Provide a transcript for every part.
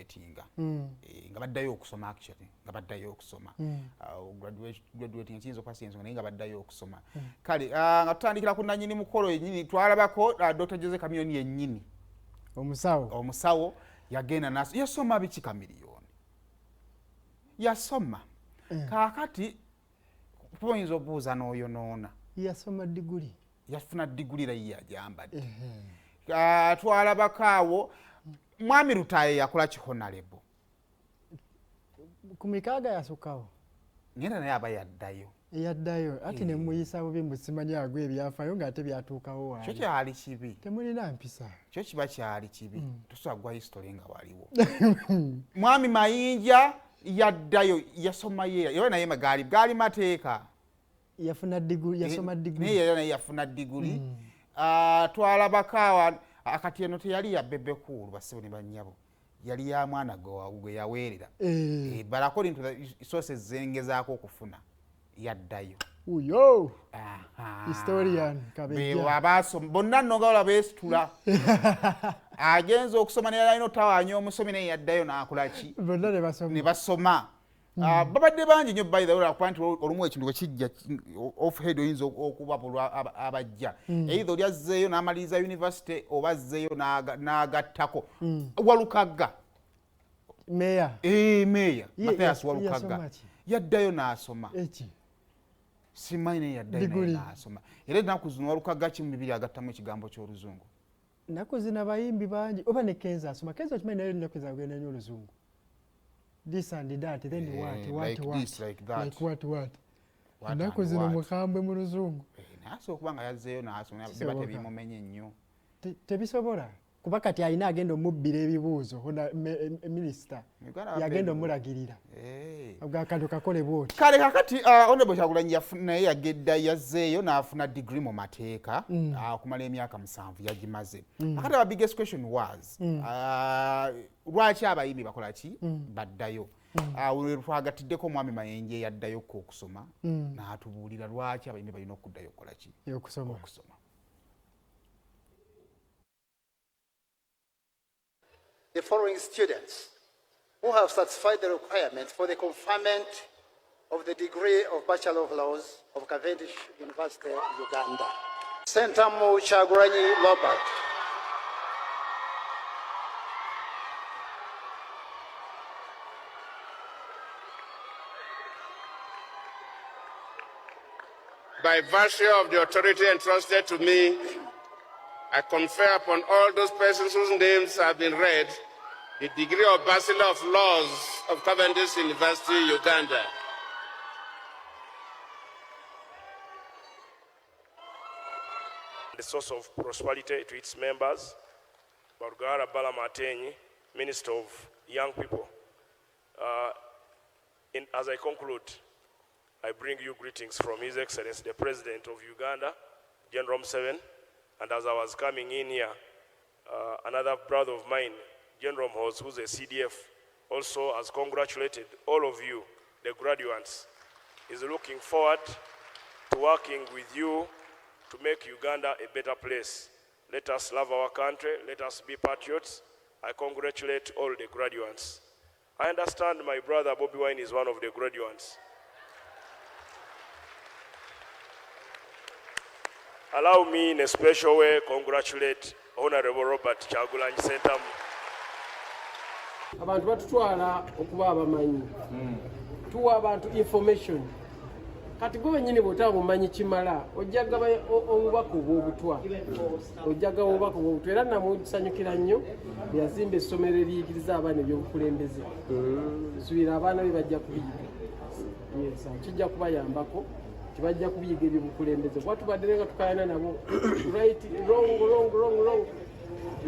graduatinga nga baddayo okusoma actually nga baddayo okusoma graduating kiyinza okwasa ensonga naye nga baddayo okusoma kale nga tutandikira ku nannyini mukolo yennyini twalabako Dr. Jose Chameleon yennyini omusawo yagenda yasoma biki Chameleon yasoma kaakati tuyinza okubuuza n'oyonoona yafuna diguli rayi yajambadde twalabako awo mwami Lutaye yakola kihonalebo ku mikaaga yasukkawo ngenda naye aba yaddayo ati ne muyisa bubi musimanya agwa ebyafaayo ng'ate byatuukawo waali kyo kyali kibi temulina mpisa kyo kiba kyali kibi tusobola gwa history nga waliwo mwami Mayinja yaddayo yasoma yeera naye gaali mateeka yafuna diguli yasoma diguli naye yafuna diguli twalabako awa akati eno teyali ya bebekulu basibo ne bannyabo yali ya mwana gwe yaweerera balako into the sources zengezaako okufuna yaddayo uyo historian kabejja abasoma bonna nnoga beesitula agenza okusoma naye alina otawaanya omusomi naye yaddayo n'akolaki bonna ne basoma babadde bangi nnyo by the way akuba nti olumu ekintu bwe kijja off head oyinza okubabulwa abajja either oli azzeeyo n'amaliriza university oba azzeeyo n'agattako Walukagga meya Mathias Walukagga yaddayo n'asoma simanyi naye yaddayo n'asoma era ennaku zino Walukagga kimu bibiri agattamu ekigambo ky'Oluzungu ennaku zino bayimbi bangi oba ne Kenza asoma Kenza okimanyi naye ennaku zaagenda nnyo Oluzungu this and that then what ennaku zino mukambwe mu Luzungu naye okuba nga yazzeeyo n'asoma biba tebimumenye nnyo tebisobola kuba kati alina agenda omubbira ebibuuzo minisita yagenda omulagirira akantu kakole bwoti kale kakati Honorable Kyagulanyi naye yagedda yazzeeyo n'afuna degree mu mateeka okumala emyaka 7 yagimaze akati our biggest question was lwaki abayimbi bakola ki baddayo twagatiddeko omwami Mayenje yaddayoko okusoma n'atubuulira lwaki abayimbi balina okuddayo okukola ki okusoma The following students who have satisfied the requirements for the conferment of the degree of Bachelor of Laws of Cavendish University, Uganda. Sentamu Kyagulanyi Robert. By virtue of the authority entrusted to me, I confer upon all those persons whose names have been read the degree of Bachelor of Laws of Cavendish University, Uganda. The source of prosperity to its members, Barugara Balamatenyi, Minister of Young People. As I conclude, I bring you greetings from His Excellency, the President of Uganda, General Museveni. And as I was coming in here, another brother of mine, General Mhoz, who's a CDF, also has congratulated all of you, the graduates. He's looking forward to working with you to make Uganda a better place. Let us love our country. Let us be patriots. I congratulate all the graduates. I understand my brother Bobiwine is one of the graduates. Allow me in a special way congratulate Honorable Robert Kyagulanyi Sentamu. Abantu batutwala okuba abamanyi. Tuwa abantu information. Kati gwe nyini bw'otaba bumanyi kimala, ojjaga obubaka obw'obutwa. Ojjaga obubaka obw'obutwa. Era namusanyukira nnyo yazimba essomero eriyigiriza abaana ebyobukulembeze. Nsuubira abaana be bajja kubiyiga. Yes, kijja kubayambako. Tibajja kubiyiga ebyobukulembeze kuba tubadde nga tukayana nabo right wrong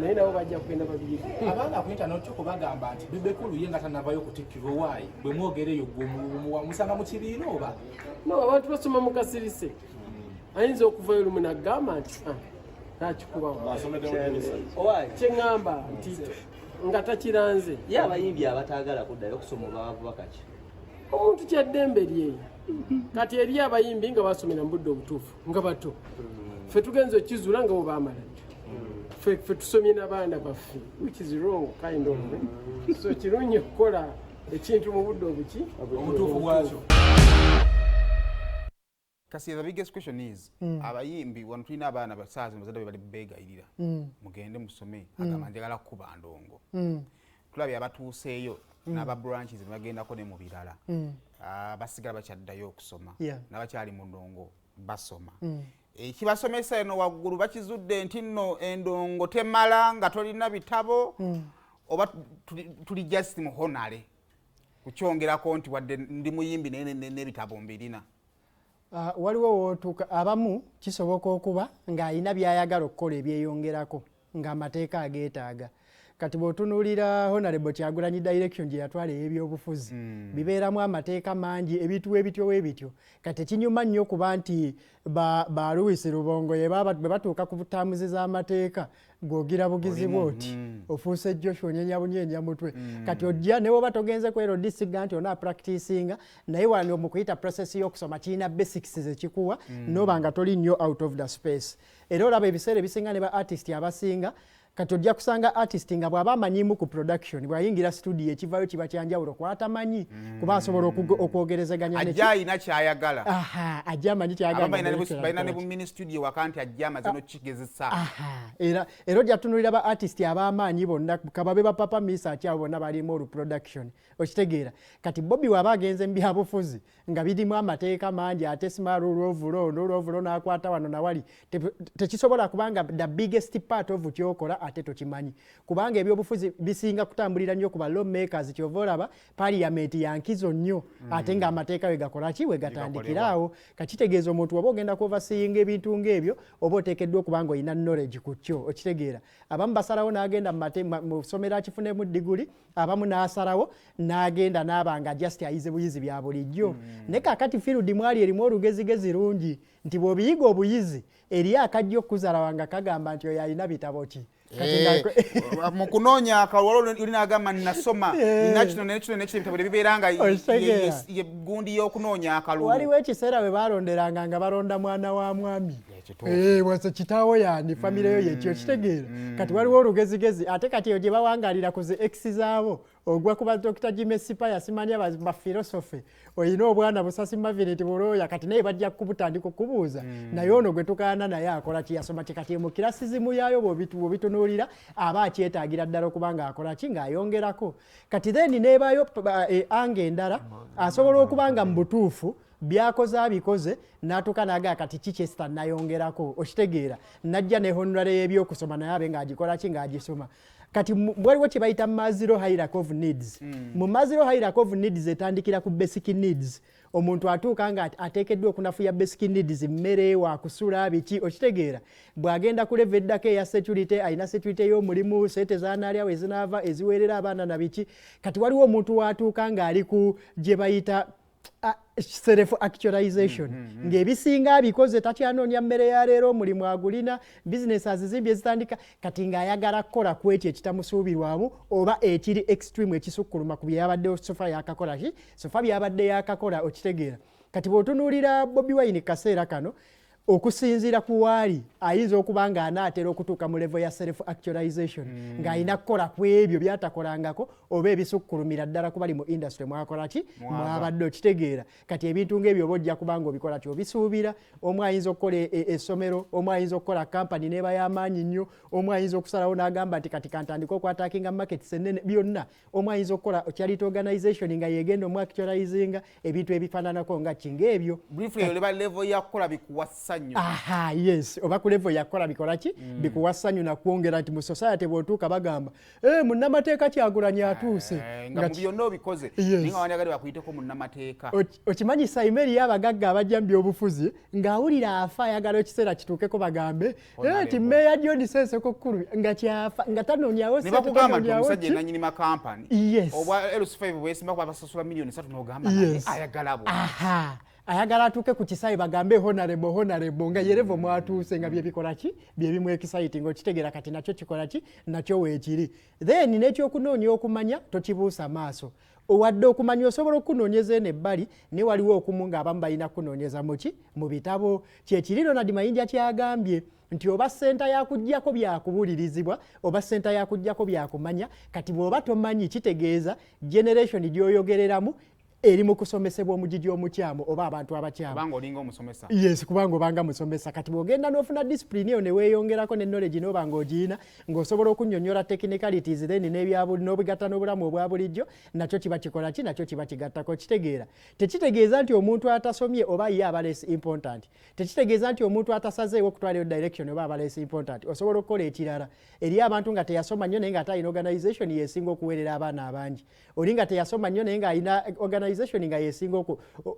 naye nabo bajja kugenda babiyiga abanga ku internet okubagamba nti bibekulu ye nga tanavayo kutikkirwa waayi bwe mwogereyo musanga mu kibiina oba no abantu basoma mu kasirise ayinza okuvayo lumu nagamba nti takikubawo kyeŋŋamba nti nga takiranze ye abayimbi abataagala kuddayo okusoma obwabubaka ki omuntu kyaddembe lye kati eri abayimbi nga basomera mu budde obutuufu nga bato ffe tugenza okkizuula nga bwe baamala ffe tusomye n'abaana baffe which is wrong kind of so kirungi okukola ekintu mu budde obutuufu bwakyo. Kasi the biggest question is abayimbi wano tulina abaana basaazi bazadde bali beegayirira mugende musome agamba njagala kuba ndongo tulabye abatuuseeyo n'aba branches bagendako ne mu birala basigala bakyaddayo okusoma n'abakyali mu ndongo basoma ekibasomesa eno waggulu bakizudde nti nno endongo temala nga tolina bitabo oba tuli just muhonale kukyongerako nti wadde ndi muyimbi n'ebitabo mbirina. Waliwo wootuuka abamu kisoboka okuba ng'alina by'ayagala okukola ebyeyongerako ng'amateeka ageetaaga. Kati bw'otunuulira Honorable Kyagulanyi direction gye yatwala ey'ebyobufuzi bibeeramu amateeka mangi ebintu ebityo webityo. Kati ekinyuma nnyo kuba nti ba Louis Rubongo bwe batuuka ku butaamuzi z'amateeka gw'ogira bugizi bw'oti ofuuse Joshua onyenyabunyeenya mutwe. Kati ojja ne bw'oba togenze ku ero district nti ona practicinga naye wano mu kuyita process y'okusoma kirina basics zekikuwa n'oba nga toli nnyo out of the space. Era olaba ebiseera ebisinga ne ba artist abasinga kati ojja kusanga artist nga bw'aba amanyimu ku production bw'ayingira studio ekivayo kiba kyanjawulo kwatamanyi kuba asobola okwogerezeganya ajja alina kyayagala ajja amanyi kyayagala balina ne bu mini studio wakanti ajja amaze n'okigezesa era ojja tunuulira ba artist ab'amaanyi bonna kababe ba papa misa akyabo bonna balimu olu production okitegeera. Kati Bobi waba agenze mu byabufuzi nga birimu amateeka mangi ate simala olwovulo n'akwata wano nawali tekisobola kubanga the biggest part of kyokola ate tokimanyi kubanga ebyobufuzi bisinga kutambulira nnyo ku ba lawmakers kyova olaba parliament yankizo nnyo ate ng'amateeka we gakola ki we gatandikiraawo. Kakitegeeza omuntu waba ogenda kuoverseeing ebintu ng'ebyo oba oteekeddwa okubanga olina knowledge ku kyo okitegeera. Abamu basalawo n'agenda mu ssomero akifunemu diguli abamu n'asalawo n'agenda n'abanga just ayize buyizi bya bulijjo. Ne kakati field mwali erimu olugezigezi lungi nti bw'obiyiga obuyizi eri akajja okuzala wanga kagamba nti oyo alina bitabo ki mu kunoonya akalwalo olina agamba nasoma nakino ebitabo bibeera nga ye gundi y'okunoonya akalulu. Waliwo ekiseera bwe balonderanga nga balonda mwana wa mwami wase kitaawo yani famire yo yekyo kitegeera. Kati waliwo olugezigezi ate kati eyo gye bawangalira ku ze ex zaabo ogwa kuba Dr. Jimesipa yasimanya ba philosophy oyina obwana busasi mavineti buloya kati naye bajja kubutandika okubuuza naye ono gwe tukaana naye akola ki yasoma kikati mu kirasizimu yayo bw'obitunuulira aba akyetaagira ddala okubanga akola ki ng'ayongerako. Kati then neebayo ange endala asobola okuba nga mu butuufu byakoze abikoze n'atuuka n'agaa kati kikyesta nayongerako okitegeera najja ne honora y'ebyokusoma naye abe ng'agikola ki ng'agisoma. Kati waliwo kye bayita maziro hierarchy of needs. Mu maziro hierarchy of needs etandikira ku basic needs. Omuntu atuuka nga ateekeddwa okunafuya basic needs mmere wakusula biki okitegeera. Bw'agenda ku level eddako eya security alina security y'omulimu sente z'anaalyawo ezinaava eziweerera abaana na biki. Kati waliwo omuntu watuuka ng'ali ku gye bayita self actualization ng'ebisinga abikoze tatyanoonya mmere ya leero omulimu agulina business azizimbye ezitandika kati ng'ayagala kukola ku ekyo ekitamusuubirwamu oba ekiri extreme ekisukkuluma ku byabadde sofa yakakola ki sofa byabadde yakakola okitegeera. Kati bw'otunuulira Bobiwine kaseera kano okusinziira ku waali ayinza okuba nga anaatera okutuuka mu level ya self actualization ng'alina kukola ku ebyo byatakolangako oba ebisukkulumira ddala ku bali mu industry mwakola ki mwabadde okitegeera. Kati ebintu ng'ebyo oba ojja kubanga obikola ki obisuubira. Omu ayinza okukola essomero, omu ayinza okukola kampani n'eba y'amaanyi nnyo, omu ayinza okusalawo n'agamba nti kati kantandika okwataakinga markets ennene byonna, omu ayinza okukola charity organization nga yeegenda omu actualizinga ebintu ebifaananako nga king'ebyo. Briefly oleba level ya kukola bikuwa ssanyu. Yes oba ku level yakola bikola ki bikuwa ssanyu nakwongera nti mu society bw'otuuka bagamba munnamateeka Kyagulanyi atuuse nga mu byonna obikoze ninga wanyagadde bakuyiteko munnamateeka. Okimanyi Saimeri y'abagagga abajja mu byobufuzi ng'awulira afa ayagala ekiseera kituukeko bagambe nti mmeeya John Senseko Kkulu nga kyafa nga tanoonyawo ne bakugamba nti omusajja nannyini makampani obwa LC5 bwesimba kuba basasula miliyoni 3 n'ogamba ayagala bo. ayagala atuuke ku kisaawe bagambe honorable nga yerevo mwatuuse nga byebikola ki byebimu exciting okitegeera kati nakyo kikola ki nakyo weekiri then n'ekyokunoonya okumanya tokibuusa maaso owadde okumanya osobola okunoonyeza eno ebbali ne waliwo okumu ng'abamu balina kunoonyeza muki mu bitabo kyekiriro nadi mayinja kyagambye nti oba senta yakuggyako byakubulirizibwa oba senta yakuggyako byakumanya kati bw'oba tomanyi kitegeeza generation gy'oyogereramu eri mu kusomesebwa omugigi omukyamu oba abantu abakyamu kubanga olinga omusomesa yes kubanga obanga musomesa kati bw'ogenda n'ofuna discipline eyo ne weeyongerako ne knowledge n'oba ng'ogiyina ng'osobola okunnyonnyola technicalities then n'obigatta n'obulamu obwa bulijjo nakyo kiba kikola ki nakyo kiba kigattako kitegeera tekitegeeza nti omuntu atasomye oba ye aba less important tekitegeeza nti omuntu atasazeewo okutwalayo direction oba aba less important osobola okukola ekirala eri abantu nga teyasoma nnyo naye nga atayina organization yeesinga okuweerera abaana abangi oli nga teyasoma nnyo naye nga ayina organization nga yeesinga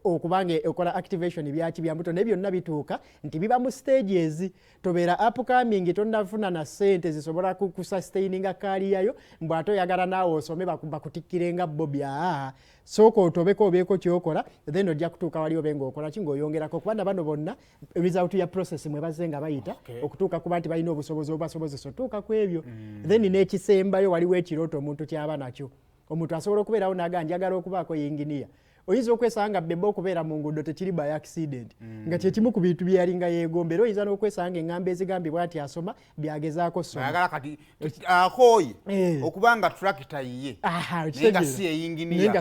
okubanga okola activation byaki byambuto naye byonna bituuka nti biba mu stages tobeera upcoming tonnafuna na ssente zisobola kusustaininga kaaliyayo mbw ate oyagala naawe osome bakutikkire nga Bobi sooka otobeko obeeko kyokola then ojja kutuuka wali obe ng'okola ki ng'oyongerako kubanga bano bonna result ya process mwe bazze nga bayita okutuuka kuba nti balina obusobozi obubasobozesa otuuka ku ebyo then n'ekisembayo waliwo ekirooto omuntu kyaba nakyo omuntu asobola okubeerawo naga njagala okubaako yinginiya oyinza okwesanga bebe okubeera mu nguudo tekiri by accident nga kyekimu ku bintu byeyalinga yeegombera oyinza n'okwesanga eŋŋamba ezigambibwa ati asoma byagezaako ayagala kati akooye okubanga tractor yiye naye nga si eyinginiya